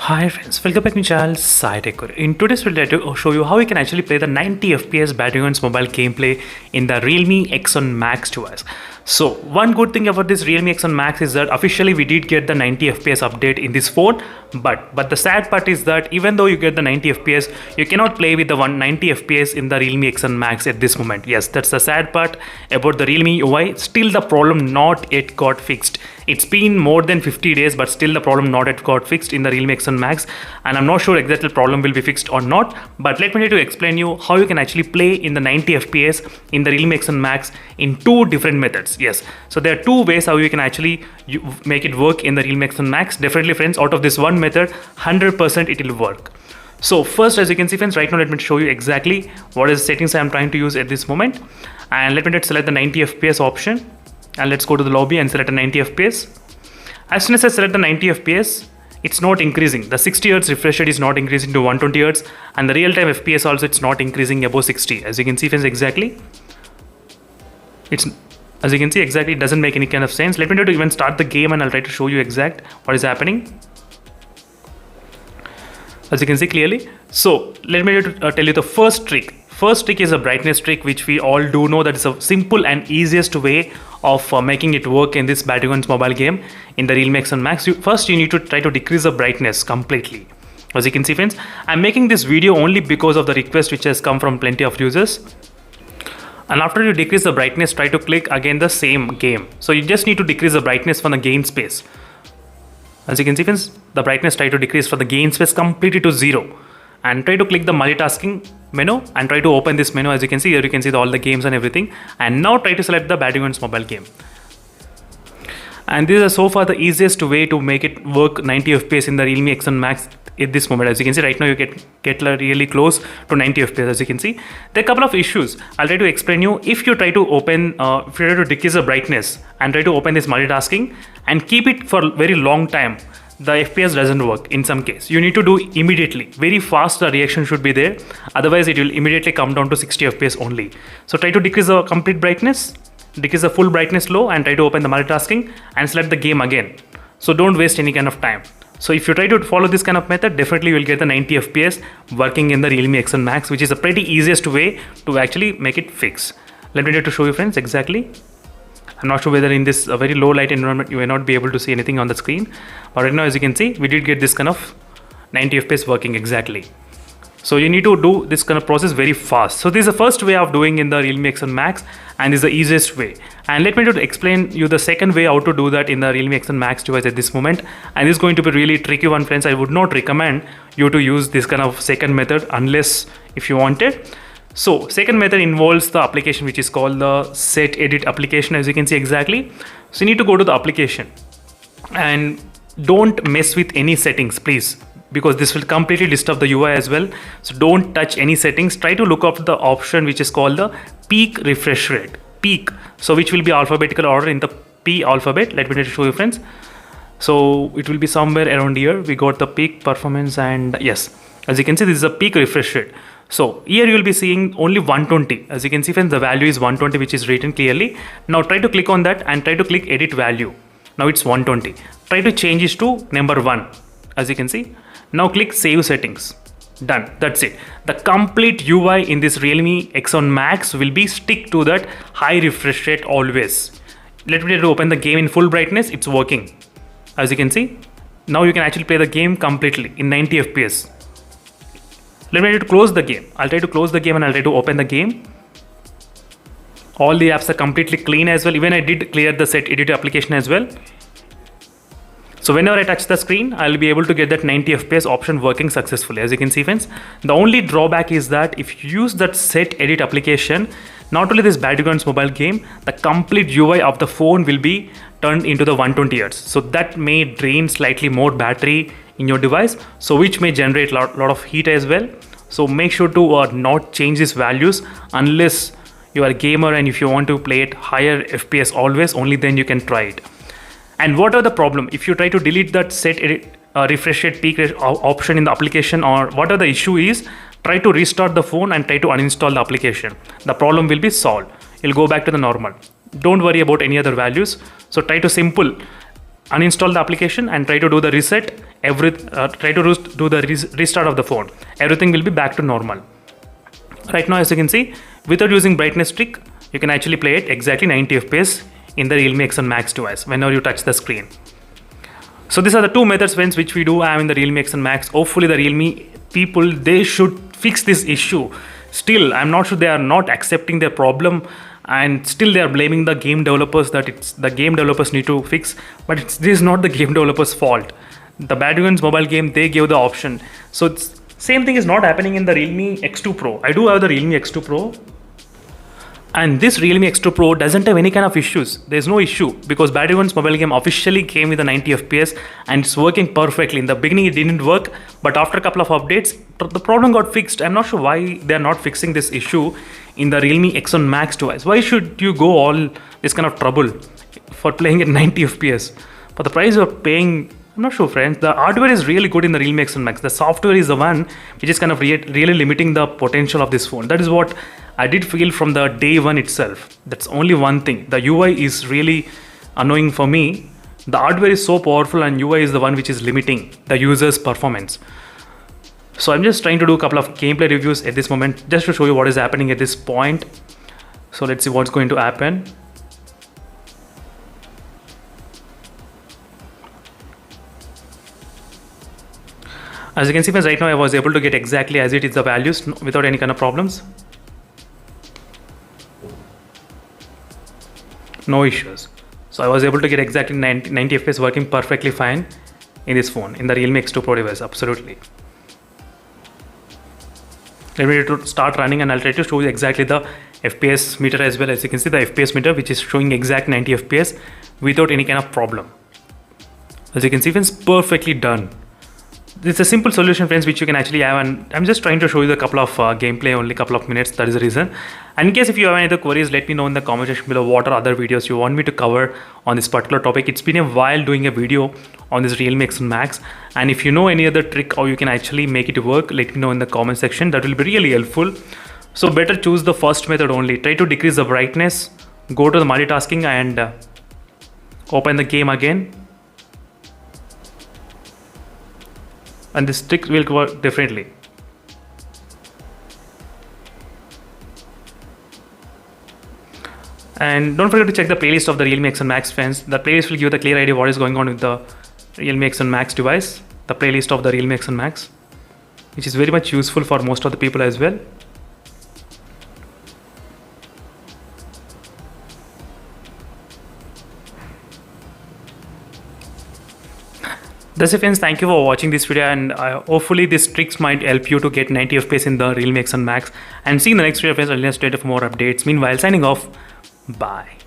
Hi friends, welcome back to my channel SciTech. In today's video, I'd like to show you how you can actually play the 90 FPS battery on mobile gameplay in the Realme X7 Max device. So one good thing about this Realme X7 Max is that officially we did get the 90 FPS update in this phone, but the sad part is that even though you get the 90 FPS, you cannot play with the 190 FPS in the Realme X7 Max at this moment. Yes, that's the sad part about the Realme UI. Still the problem not yet got fixed. It's been more than 50 days, but still the problem not yet got fixed in the Realme X7 Max, and I'm not sure exactly the problem will be fixed or not, but let me try to explain you how you can actually play in the 90 FPS in the Realme X7 Max in two different methods. Yes, so there are two ways how you can actually make it work in the Realme X7 Max. Definitely friends, out of this one method, 100% it will work. So first, as you can see friends, right now let me show you exactly what is the settings I'm trying to use at this moment, and let me just select the 90 FPS option. And let's go to the lobby and select a 90 FPS. As soon as I select the 90 FPS, it's not increasing. The 60 Hz refresh rate is not increasing to 120 Hz, and the real-time FPS also it's not increasing above 60. As you can see friends, exactly. As you can see exactly, it doesn't make any kind of sense. Let me try to even start the game and I'll try to show you exact what is happening. As you can see clearly. So let me tell you the first trick. First trick is a brightness trick, which we all do know that is a simple and easiest way of making it work in this Battlegrounds mobile game in the Realme X7 Max. First you need to try to decrease the brightness completely. As you can see friends, I'm making this video only because of the request which has come from plenty of users. And after you decrease the brightness, try to click again the same game. So you just need to decrease the brightness from the gain space. As you can see friends, the brightness try to decrease for the gain space completely to 0. And try to click the multitasking menu and try to open this menu. As you can see here, you can see all the games and everything, and now try to select the Battlegrounds mobile game. And this is so far the easiest way to make it work 90 FPS in the Realme X7 Max at this moment. As you can see right now, you get really close to 90 FPS. As you can see, there are a couple of issues I'll try to explain you. If you try to open if you try to decrease the brightness and try to open this multitasking and keep it for a very long time, the FPS doesn't work in some case. You need to do immediately, very fast the reaction should be there, otherwise it will immediately come down to 60 FPS only. So try to decrease the complete brightness, decrease the full brightness low, and try to open the multitasking and select the game again. So don't waste any kind of time. So if you try to follow this kind of method, definitely you will get the 90 FPS working in the Realme X7 Max, which is a pretty easiest way to actually make it fix. Let me try to show you friends exactly. I'm not sure whether in this very low light environment you may not be able to see anything on the screen, but right now as you can see, we did get this kind of 90 FPS working exactly. So you need to do this kind of process very fast. So this is the first way of doing in the Realme X7 Max, and this is the easiest way. And let me just explain you the second way how to do that in the Realme X7 Max device at this moment. And this is going to be really tricky one friends. I would not recommend you to use this kind of second method unless if you want it. So second method involves the application which is called the set edit application. As you can see exactly, so you need to go to the application and don't mess with any settings please, because this will completely disturb the UI as well. So don't touch any settings. Try to look up the option which is called the peak refresh rate, peak, so which will be alphabetical order in the P alphabet. Let me try to show you friends. So it will be somewhere around here. We got the peak performance, and yes, as you can see, this is a peak refresh rate. So here you will be seeing only 120. As you can see friends, the value is 120 which is written clearly. Now try to click on that and try to click edit value. Now it's 120. Try to change it to number 1. As you can see, now click save settings. Done. That's it. The complete UI in this Realme X7 Max will be stick to that high refresh rate always. Let me try to open the game in full brightness. It's working. As you can see, now you can actually play the game completely in 90 FPS. Let me try to close the game. I'll try to close the game and I'll try to open the game. All the apps are completely clean as well. Even I did clear the set edit application as well. So whenever I touch the screen, I'll be able to get that 90 FPS option working successfully. As you can see friends, the only drawback is that if you use that set edit application, not only this Battlegrounds mobile game, the complete UI of the phone will be turned into the 120 Hz. So that may drain slightly more battery in your device, so which may generate lot of heat as well. So make sure to not change these values unless you are a gamer and if you want to play it higher FPS always, only then you can try it. And what are the problem if you try to delete that set edit refresh rate peak option in the application, or what are the issue is, try to restart the phone and try to uninstall the application. The problem will be solved. It'll go back to the normal. Don't worry about any other values. So try to simple uninstall the application and try to do the reset. Try to do the restart of the phone. Everything will be back to normal. Right now, as you can see, without using brightness trick, you can actually play it exactly 90 FPS in the Realme X7 Max device whenever you touch the screen. So these are the two methods, friends, which we do have in the Realme X7 Max. Hopefully the Realme people, they should fix this issue. Still, I'm not sure they are not accepting their problem, and still they are blaming the game developers that it's the game developers need to fix. But this is not the game developers' fault. The Bad Ones mobile game, they gave the option. So it's, same thing is not happening in the Realme X2 Pro. I do have the Realme X2 Pro. And this Realme X2 Pro doesn't have any kind of issues. There's no issue because Bad Ones mobile game officially came with a 90 FPS and it's working perfectly. In the beginning it didn't work, but after a couple of updates, the problem got fixed. I'm not sure why they're not fixing this issue in the Realme X1 Max device. Why should you go all this kind of trouble for playing at 90 FPS? For the price you're paying, I'm not sure, friends. The hardware is really good in the Realme X7 Max. The software is the one which is kind of really limiting the potential of this phone. That is what I did feel from the day one itself. That's only one thing. The UI is really annoying for me. The hardware is so powerful and UI is the one which is limiting the user's performance. So I'm just trying to do a couple of gameplay reviews at this moment just to show you what is happening at this point. So let's see what's going to happen. As you can see, friends, right now I was able to get exactly as it is the values without any kind of problems. No issues. So I was able to get exactly 90 FPS working perfectly fine in this phone, in the Realme X2 Pro device, absolutely. Let me to start running and I'll try to show you exactly the FPS meter as well. As you can see, the FPS meter which is showing exact 90 FPS without any kind of problem. As you can see, friends, perfectly done. It's a simple solution, friends, which you can actually have, and I'm just trying to show you a couple of gameplay, only a couple of minutes. That is the reason. And in case if you have any other queries, let me know in the comment section below what are other videos you want me to cover on this particular topic. It's been a while doing a video on this Realme X7 Max, and if you know any other trick how you can actually make it work, let me know in the comment section. That will be really helpful. So better choose the first method only. Try to decrease the brightness, go to the multitasking and open the game again. And this trick will work differently. And don't forget to check the playlist of the Realme X7 Max, friends. The playlist will give you the clear idea what is going on with the Realme X7 Max device. The playlist of the Realme X7 Max, which is very much useful for most of the people as well. That's it, friends. Thank you for watching this video, and hopefully these tricks might help you to get 90 FPS in the Realme X7 Max. And see you in the next video, friends. I'll stay for more updates. Meanwhile, signing off. Bye.